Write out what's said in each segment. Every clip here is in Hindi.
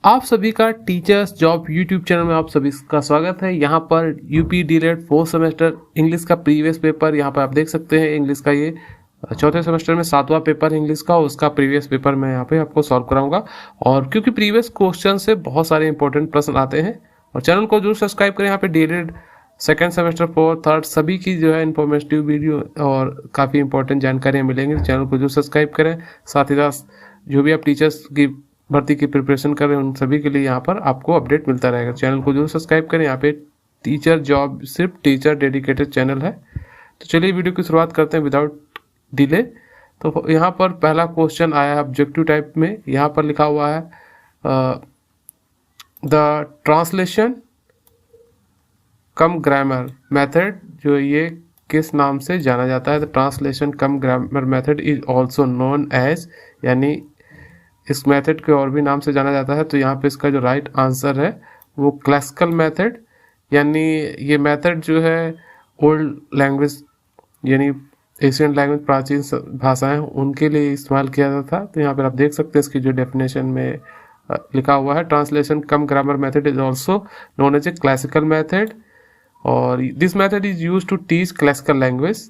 आप सभी का टीचर्स जॉब यूट्यूब चैनल में आप सभी का स्वागत है। यहाँ पर यूपी डीलेट 4th सेमेस्टर इंग्लिश का प्रीवियस पेपर यहाँ पर आप देख सकते हैं। इंग्लिश का ये चौथे सेमेस्टर में 7वां पेपर इंग्लिश का, उसका प्रीवियस पेपर मैं यहाँ पे आपको सॉल्व कराऊंगा। और क्योंकि प्रीवियस क्वेश्चन से बहुत सारे इंपॉर्टेंट प्रश्न आते हैं, और चैनल को जरूर सब्सक्राइब करें। यहाँ पे डीलेट सेकेंड सेमेस्टर 4th 3rd सभी की जो है इन्फॉर्मेटिव वीडियो और काफ़ी इंपॉर्टेंट जानकारियाँ मिलेंगी। चैनल को जरूर सब्सक्राइब करें। साथ ही साथ जो भी आप टीचर्स की भर्ती की प्रिपरेशन कर रहे हैं उन सभी के लिए यहाँ पर आपको अपडेट मिलता रहेगा। चैनल को जरूर सब्सक्राइब करें। यहाँ पे टीचर जॉब सिर्फ टीचर डेडिकेटेड चैनल है। तो चलिए वीडियो की शुरुआत करते हैं विदाउट डिले। तो यहाँ पर पहला क्वेश्चन आया है ऑब्जेक्टिव टाइप में। यहाँ पर लिखा हुआ है the translation cum grammar method, जो ये किस नाम से जाना जाता है। The translation cum grammar method is also known as, यानी इस मेथड के और भी नाम से जाना जाता है। तो यहाँ पे इसका जो राइट आंसर है वो क्लासिकल मेथड, यानी ये मेथड जो है ओल्ड लैंग्वेज यानी एशियन लैंग्वेज प्राचीन भाषाएं उनके लिए इस्तेमाल किया जाता था। तो यहाँ पर आप देख सकते हैं इसकी जो डेफिनेशन में लिखा हुआ है, translation cum grammar method is also known as a classical method, और this method is use to teach classical language,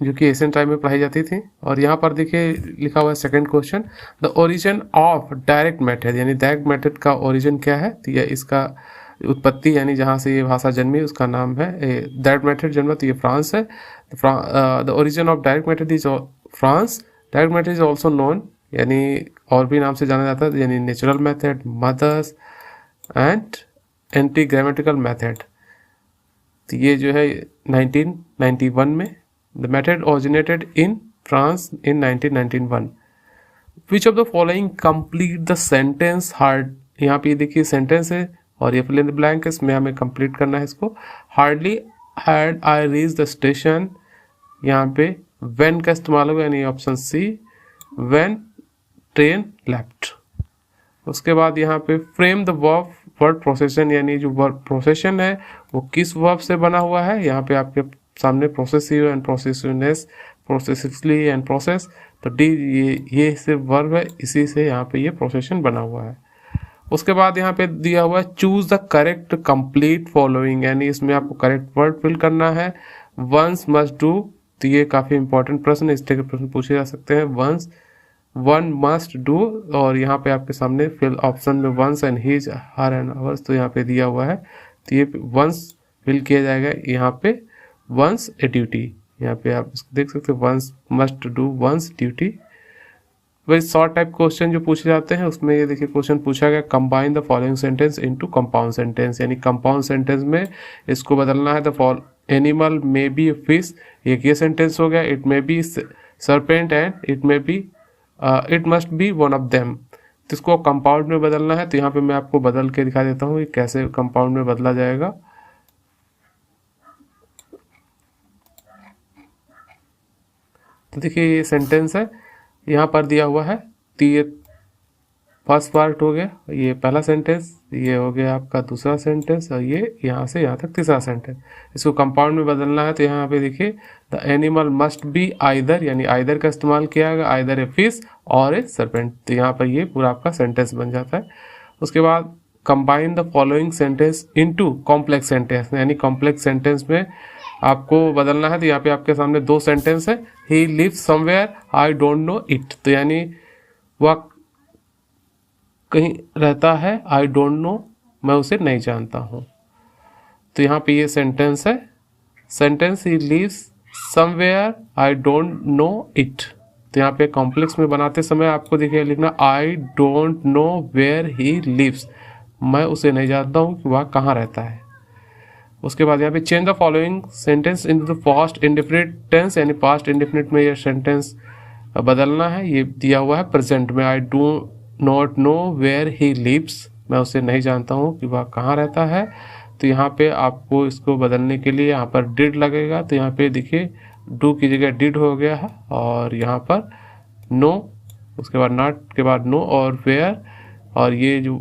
जो कि एशियन टाइम में पढ़ाई जाती थी। और यहाँ पर देखिए लिखा हुआ है second question, the origin of direct method, यानी डायरेक्ट मेथड का ओरिजिन क्या है। तो यह इसका उत्पत्ति यानी जहाँ से ये भाषा जन्मी उसका नाम है डायरेक्ट मेथड जन्मा, तो ये फ्रांस है। The origin of direct method is France. Direct method is also known, यानी और भी नाम से जाना जाता है, यानी natural method, mothers and anti grammatical method. तो ये जो है 1991 में The method originated in France in 1991. Which of the following complete the sentence hard? यहाँ पे देखिए सेंटेंस है और ये fill in the blank है, इसमें हमें कंप्लीट करना है इसको। Hardly had I reached the station, यहाँ पे when का इस्तेमाल होगा, यानी option C when train left। उसके बाद यहाँ पे फ्रेम द वर्ड प्रोसेशन, यानी जो वर्ड प्रोसेशन है वो किस वर्ब से बना हुआ है। यहाँ पे आपके सामने प्रोसेसिव एंड प्रोसेसिवनेस, प्रोसेसिवली एंड प्रोसेस, तो डी ये से वर्ब है, इसी से यहाँ पे ये प्रोसेशन बना हुआ है। उसके बाद यहाँ पे दिया हुआ है choose the correct complete following, यानी इसमें आपको करेक्ट वर्ड फिल करना है। वंस मस्ट डू, तो ये काफ़ी इंपॉर्टेंट प्रश्न है, इस तरह के प्रश्न पूछे जा सकते हैं। वंस वन मस्ट डू, और यहाँ पे आपके सामने फिल ऑप्शन में one's and his her and ours, तो यहाँ पे दिया हुआ है, तो ये वंस फिल किया जाएगा। यहाँ पे वंस ए ड्यूटी, यहाँ पे आप देख सकते हैं one's must do one's duty. वही शॉर्ट टाइप क्वेश्चन जो पूछे जाते हैं उसमें ये देखिए क्वेश्चन पूछा गया combine the following sentence into compound sentence, यानी कंपाउंड सेंटेंस में इसको बदलना है। The animal may be fish, एक ये सेंटेंस हो गया। It may be serpent and it may be it must be one of them, तो इसको कंपाउंड में बदलना है। तो यहाँ पे मैं आपको बदल के दिखा देता हूँ कैसे कंपाउंड में बदला जाएगा। तो देखिए ये सेंटेंस है, यहाँ पर दिया हुआ है। तो ये फर्स्ट पार्ट हो गया, ये पहला सेंटेंस, ये हो गया आपका दूसरा सेंटेंस, और ये यहाँ से यहाँ तक तीसरा सेंटेंस। इसको कंपाउंड में बदलना है। तो यहाँ पे देखिए the animal must be either, यानी आइदर का इस्तेमाल किया गया, आइदर ए फिश और ए सर्पेंट। तो यहाँ पर ये पूरा आपका सेंटेंस बन जाता है। उसके बाद combine the following sentence into complex sentence, यानी कॉम्प्लेक्स सेंटेंस में आपको बदलना है। तो यहाँ पे आपके सामने दो सेंटेंस है, he lives somewhere I don't know it, तो यानी वह कहीं रहता है, आई डोंट नो मैं उसे नहीं जानता हूँ। तो यहाँ पे ये सेंटेंस है, sentence he lives somewhere I don't know it. तो यहाँ पे कॉम्प्लेक्स में बनाते समय आपको देखिए लिखना I don't know where he lives, मैं उसे नहीं जानता हूँ कि वह कहाँ रहता है। उसके बाद यहाँ पे change the following sentence in the past indefinite tense, यानी पास्ट इंडेफिनिट में ये सेंटेंस बदलना है। ये दिया हुआ है प्रेजेंट में, I do not know where he lives, मैं उसे नहीं जानता हूँ कि वह कहाँ रहता है। तो यहाँ पे आपको इसको बदलने के लिए यहाँ पर डिड लगेगा। तो यहाँ पे देखिए डू की जगह डिड हो गया है, और यहाँ पर नो, उसके बाद नॉट के बाद नो और वेयर, और ये जो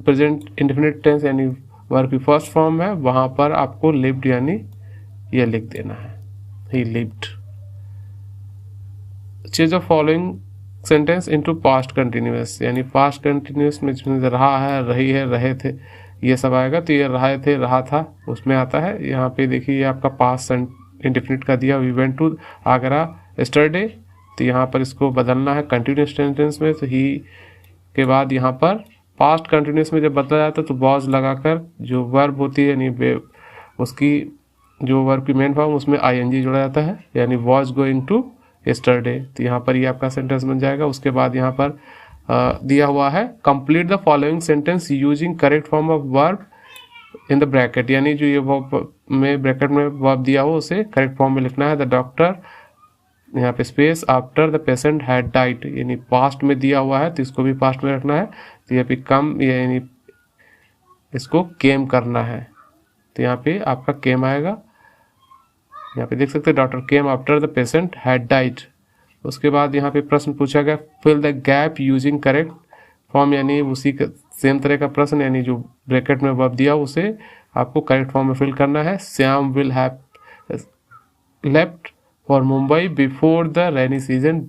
प्रेजेंट इंडेफिनिट टेंस यानी वर्ब की फर्स्ट फॉर्म है वहाँ पर आपको लिव्ड यानी ये लिख देना है, ही lived. Change the following sentence into past continuous, यानी पास्ट कंटिन्यूस में जिसमें रहा है, रही है, रहे थे, ये सब आएगा। तो ये रहे थे, रहा था, उसमें आता है। यहाँ पे देखिए ये आपका पास्ट इंडेफिनिट का दिया, we went to Agra yesterday, तो यहाँ पर इसको बदलना है कंटिन्यूस सेंटेंस में। तो ही के बाद यहाँ पर पास्ट कंटिन्यूस में जब बदला जाता है तो वॉज लगाकर जो वर्ब होती है, यानी उसकी जो वर्ब की मेन फॉर्म उसमें आईएनजी जोड़ा जाता है, यानी वॉज गोइंग टू यस्टरडे। तो यहाँ पर ये आपका सेंटेंस बन जाएगा। उसके बाद यहाँ पर दिया हुआ है complete the following sentence using correct form of verb in the bracket, यानी जो ये वर्ब में ब्रैकेट में वर्ब दिया हो उसे करेक्ट फॉर्म में लिखना है। द डॉक्टर, यहाँ पे space, after the patient had died, यानी पास्ट में दिया हुआ है तो इसको भी पास्ट में रखना है। तो यहाँ पे कम, यानी इसको केम करना है, तो यहाँ पे आपका केम आएगा। यहाँ पे देख सकते हैं doctor came after the patient had died. उसके बाद यहाँ पे प्रश्न पूछा गया fill the gap using correct form, यानी उसी सेम तरह का प्रश्न, यानी जो ब्रैकेट में वर्ब दिया उसे आपको करेक्ट फॉर्म में फिल करना है। Shyam will have left for Mumbai before the rainy season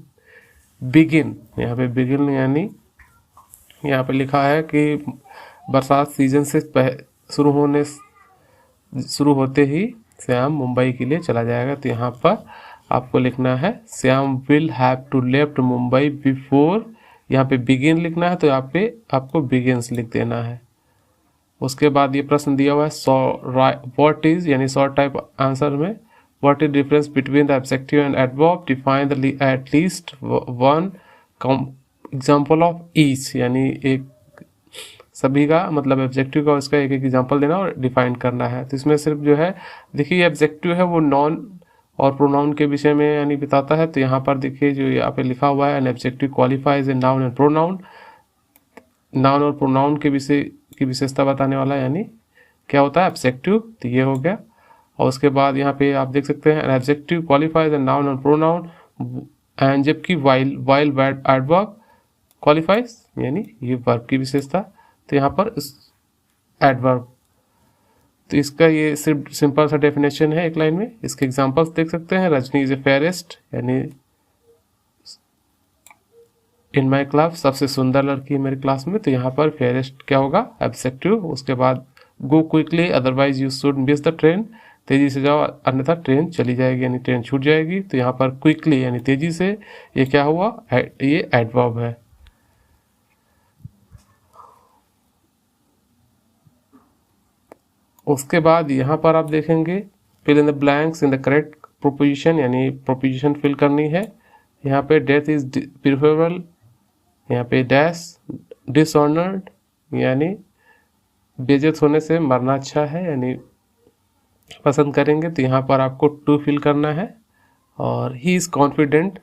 begin, यहाँ पे बिगिन यानी यहाँ पे लिखा है कि बरसात सीजन से शुरू होते ही श्याम मुंबई के लिए चला जाएगा। तो यहाँ पर आपको लिखना है Shyam will have to left Mumbai before, यहाँ पे बिगिन लिखना है तो यहाँ पे आपको बिगिन्स लिख देना है। उसके बाद ये प्रश्न दिया हुआ है व्हाट इज, यानी शॉर्ट टाइप आंसर में what is difference between the objective and adverb, define the at least one example of each, यानी एक सभी का मतलब एब्जेक्टिव का इसका एक एक एग्जाम्पल देना और डिफाइन करना है। तो इसमें सिर्फ जो है देखिए एब्जेक्टिव है वो नॉन और प्रोनाउन के विषय में यानी बताता है। तो यहाँ पर देखिए जो यहाँ पे लिखा हुआ है an objective qualifies a noun and pronoun, noun और प्रोनाउन के विषय की विशेषता बताने वाला यानी क्या होता है एब्जेक्टिव, तो ये हो गया। और उसके बाद यहाँ पे आप देख सकते हैं an objective qualifies a noun और प्रोनाउन, एंड जबकि वाइल एडवर्ब क्वालिफाइज यानी ये वर्ब की विशेषता, तो यहाँ पर एडवर्ब। तो इसका ये सिर्फ सिंपल सा डेफिनेशन है एक लाइन में। इसके एग्जांपल्स देख सकते हैं रजनी इज ए फेयरेस्ट, यानी इन माई क्लास सबसे सुंदर लड़की है मेरे क्लास में, तो यहाँ पर फेयरेस्ट क्या होगा एब्जेक्टिव। उसके बाद go quickly otherwise you should miss the train, तेजी से जाओ अन्यथा ट्रेन चली जाएगी यानी ट्रेन छूट जाएगी। तो यहाँ पर क्विकली यानी तेजी से, ये क्या हुआ ये एडवर्ब है। उसके बाद यहाँ पर आप देखेंगे fill in the blanks in the correct proposition, यानी प्रोपोजिशन फिल करनी है। यहाँ पे डेथ इज प्रिफरेबल, यहाँ पे डैश डिसऑनर्ड यानी बेइज्जत होने से मरना अच्छा है यानी पसंद करेंगे। तो यहाँ पर आपको टू फिल करना है। और he is confident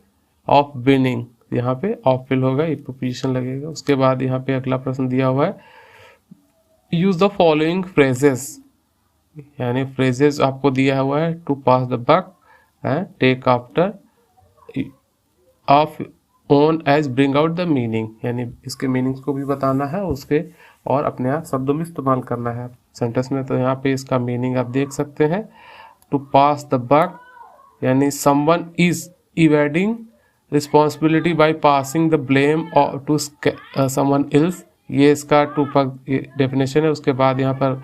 of winning, यहाँ पे ऑफ फिल होगा, ये प्रोपोजिशन लगेगा। उसके बाद यहाँ पे अगला प्रश्न दिया हुआ है यूज द फॉलोइंग फ्रेजेस, यानी फ्रेजेस आपको दिया हुआ है to pass the buck and take after off own age bring out the meaning, यानी इसके मीनिंग्स को भी बताना है उसके और अपने आप शब्दों में इस्तेमाल करना है सेंटेंस में। तो यहाँ पे इसका मीनिंग आप देख सकते हैं टू पास द बक यानी someone is evading responsibility by passing the blame और टू समवन एल्स, ये इसका टू डेफिनेशन है। उसके बाद यहाँ पर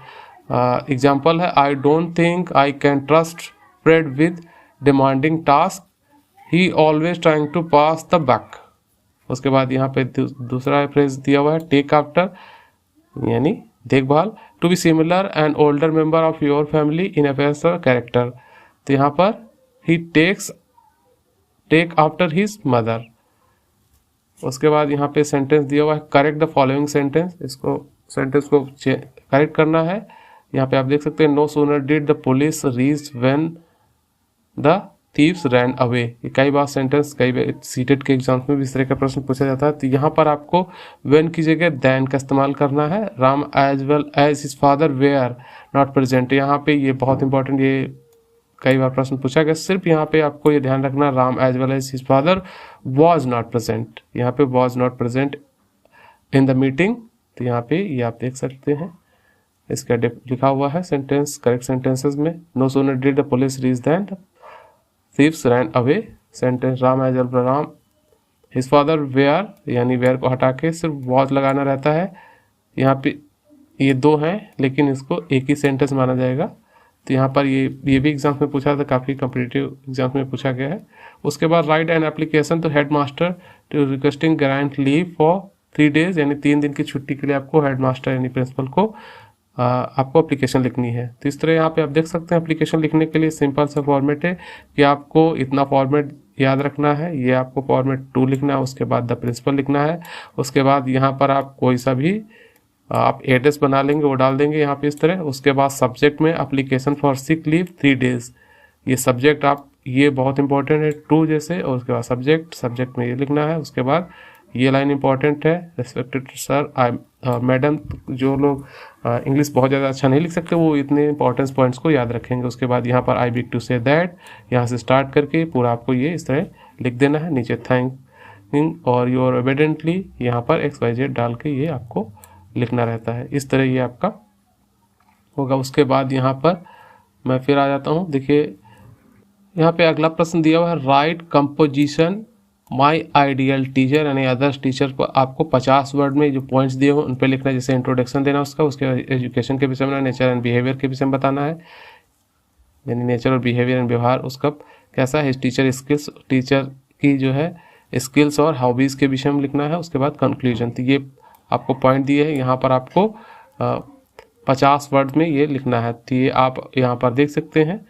एग्जाम्पल है I don't think I can trust Fred with demanding task, he always trying to pass the buck. उसके बाद यहाँ पे दूसरा फ्रेज दिया हुआ है टेक आफ्टर यानी देखभाल, to be similar and older member of your family in affairs character, तो यहाँ पर he take after his mother. उसके बाद यहाँ पे सेंटेंस दिया हुआ है करेक्ट द फॉलोइंग सेंटेंस, इसको सेंटेंस को करेक्ट करना है। यहाँ पे आप देख सकते हैं no sooner did the police reach when the thieves ran away, ये कई बार सेंटेंस कई बार सीटेट के एग्जाम्स में भी इस तरह का प्रश्न पूछा जाता है। तो यहाँ पर आपको व्हेन की जगह देन का इस्तेमाल करना है। Ram as well as his father were not present, यहाँ पे ये बहुत इंपॉर्टेंट, ये कई बार प्रश्न पूछा गया। सिर्फ यहाँ पे आपको ये ध्यान रखना Ram as well as his father was not present, यहाँ पे was not present in the meeting. तो यहाँ पे ये आप देख सकते हैं इसका लिखा हुआ है सेंटेंस करेक्ट सेंटेंसेस में no sooner did the police reach then thieves ran away, sentence Ram as well Ram his father were, यानी वेयर को हटा के सिर्फ वॉच लगाना रहता है। यहाँ पे ये दो हैं लेकिन इसको एक ही सेंटेंस माना जाएगा। तो यहाँ पर ये भी एग्जाम में पूछा था, काफ़ी कॉम्पिटिटिव एग्जाम में पूछा गया है। उसके बाद write an application to head master to requesting grant leave for 3 days, यानी 3 दिन की छुट्टी के लिए आपको हेड मास्टर यानी प्रिंसिपल को आपको एप्लीकेशन लिखनी है। तो इस तरह यहाँ पे आप देख सकते हैं एप्लीकेशन लिखने के लिए सिंपल सा फॉर्मेट है कि आपको इतना फॉर्मेट याद रखना है। ये आपको फॉर्मेट 2 लिखना है, उसके बाद द प्रिंसिपल लिखना है, उसके बाद यहाँ पर आप कोई सा भी आप एड्रेस बना लेंगे वो डाल देंगे यहाँ पे इस तरह। उसके बाद सब्जेक्ट में application for sick leave 3 days, ये सब्जेक्ट आप, ये बहुत इंपॉर्टेंट है 2 जैसे। और उसके बाद सब्जेक्ट में ये लिखना है। उसके बाद ये लाइन इंपॉर्टेंट है, रेस्पेक्टेड सर आई मैडम। जो लोग इंग्लिश बहुत ज़्यादा अच्छा नहीं लिख सकते वो इतने इंपॉर्टेंट पॉइंट्स को याद रखेंगे। उसके बाद यहाँ पर आई बिग टू से दैट, यहाँ से स्टार्ट करके पूरा आपको ये इस तरह लिख देना है। नीचे थैंक और योर ओबीडिएंटली यहाँ पर XYZ डाल के ये आपको लिखना रहता है। इस तरह ये आपका होगा। उसके बाद यहाँ पर मैं फिर आ जाता हूँ। देखिए यहाँ पे अगला प्रश्न दिया हुआ है, राइट कंपोजिशन माई आइडियल टीचर यानी अदर्स टीचर पर आपको 50 वर्ड में जो पॉइंट्स दिए हो उन पर लिखना है। जैसे इंट्रोडक्शन देना उसका, उसके बाद एजुकेशन के विषय में, नेचर एंड बिहेवियर के विषय में बताना है, यानी नेचर और बिहेवियर एंड व्यवहार उसका कैसा है। टीचर स्किल्स, टीचर की जो है स्किल्स और हॉबीज़ के विषय में लिखना है। उसके बाद कंक्लूजन। तो ये आपको पॉइंट दिए हैं, यहाँ पर आपको 50 वर्ड में ये लिखना है। तो ये आप यहाँ पर देख सकते हैं।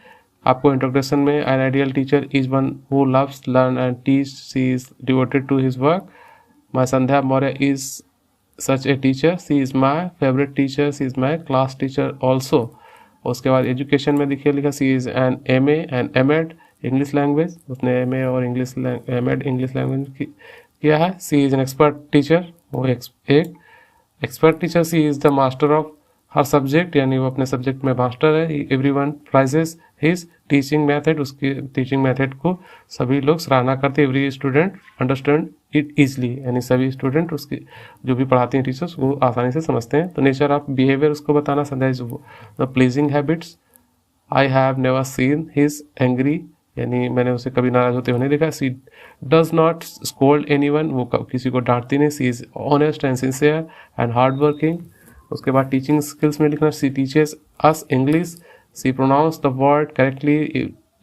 आपको इंट्रोडक्शन में an ideal teacher is one who loves learn and teach, she is devoted to his work, my Sandhya Maurya is such a teacher, she is my favourite teacher, she is my class teacher also. उसके बाद एजुकेशन में देखिए लिखा, she is an MA and MEd English language, उसने MA और एमएड इंग्लिश लैंग्वेज किया है। She is an expert teacher, वो एक expert teacher. She is the master of her subject, यानी वो अपने सब्जेक्ट में मास्टर है। Everyone praises his teaching method, उसकी टीचिंग मेथड को सभी लोग सराहना करते हैं। Every student understand it easily, यानी सभी स्टूडेंट उसकी जो भी पढ़ाते हैं टीचर्स वो आसानी से समझते हैं। तो नेचर ऑफ बिहेवियर उसको बताना, संदेश the pleasing habits, I have never seen his angry, यानी मैंने उसे कभी नाराज होते हुए नहीं देखा। She does not scold anyone, वो किसी को डांटती नहीं। She is honest and sincere and hard working. उसके बाद टीचिंग स्किल्स में लिखना, she teaches us English, she pronounce the word correctly,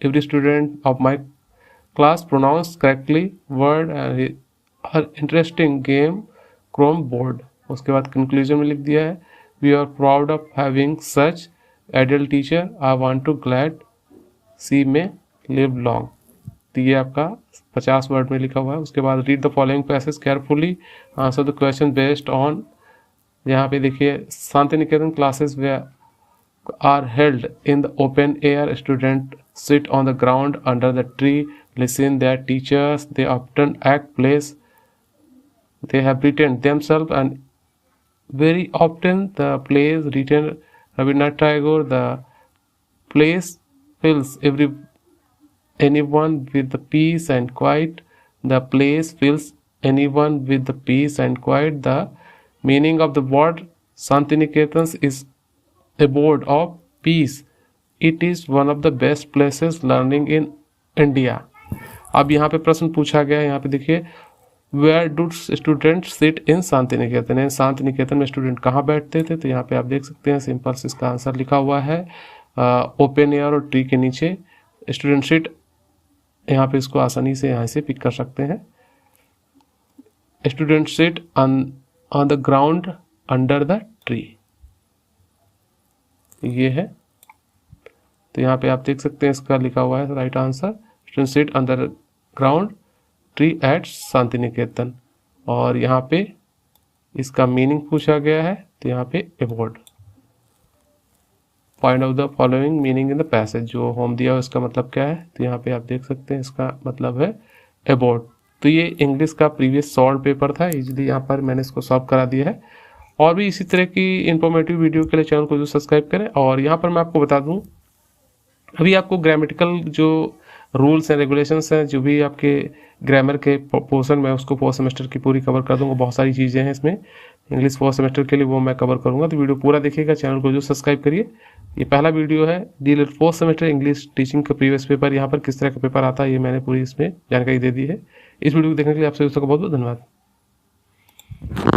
every student of my class pronounce correctly word, her interesting game chrome board. उसके बाद कंक्लूजन में लिख दिया है, we are proud of having such ideal teacher, I want to glad she may live long. तो ये आपका 50 वर्ड में लिखा हुआ है। उसके बाद read the following passage carefully, answer the question based on, यहाँ पे देखिए Shanti Niketan classes they are held in the open air, student sit on the ground under the tree, listen their teachers, they often act place, they have written themselves and very often the plays written Rabindranath Tagore, the plays fills anyone with the peace and quiet, the plays fills anyone with the peace and quiet. The meaning of the word Santiniketan is abode of peace. It is one of the best places learning in India. अब यहाँ पे प्रश्न पूछा गया है, यहाँ पे देखिए where do student sit in Shanti Niketan, Shanti Niketan में स्टूडेंट कहाँ बैठते थे। तो यहाँ पे आप देख सकते हैं सिंपल से इसका आंसर लिखा हुआ है, ओपन एयर और ट्री के नीचे स्टूडेंट सिट। यहाँ पे इसको आसानी से यहाँ से पिक कर सकते हैं, student sit on the ground under the tree, ये है। तो यहाँ पे आप देख सकते हैं इसका लिखा हुआ है right answer, student sit under ground tree at Shanti Niketan. और यहाँ पे इसका मीनिंग पूछा गया है, तो यहाँ पे aboard, find out the following meaning in the passage, जो होम दिया है इसका मतलब क्या है। तो यहाँ पे आप देख सकते हैं इसका मतलब है अबोर्ड। तो ये इंग्लिश का प्रीवियस सॉल्व पेपर था, इजीली यहाँ पर मैंने इसको सॉल्व करा दिया है। और भी इसी तरह की इंफॉर्मेटिव वीडियो के लिए चैनल को जो सब्सक्राइब करें। और यहाँ पर मैं आपको बता दूँ, अभी आपको ग्रामेटिकल जो रूल्स एंड रेगुलेशंस हैं, जो भी आपके ग्रामर के पोर्शन में उसको 4 सेमेस्टर की पूरी कवर कर दूंगा। बहुत सारी चीज़ें हैं इसमें इंग्लिश 4 सेमेस्टर के लिए, वो मैं कवर करूंगा। तो वीडियो पूरा देखिएगा, चैनल को जो सब्सक्राइब करिए। ये पहला वीडियो है DLED 4 सेमेस्टर इंग्लिश टीचिंग का प्रीवियस पेपर, यहाँ पर किस तरह का पेपर आता है ये मैंने पूरी इसमें जानकारी दे दी है। इस वीडियो को देखने के लिए आप सभी दोस्तों का बहुत बहुत धन्यवाद।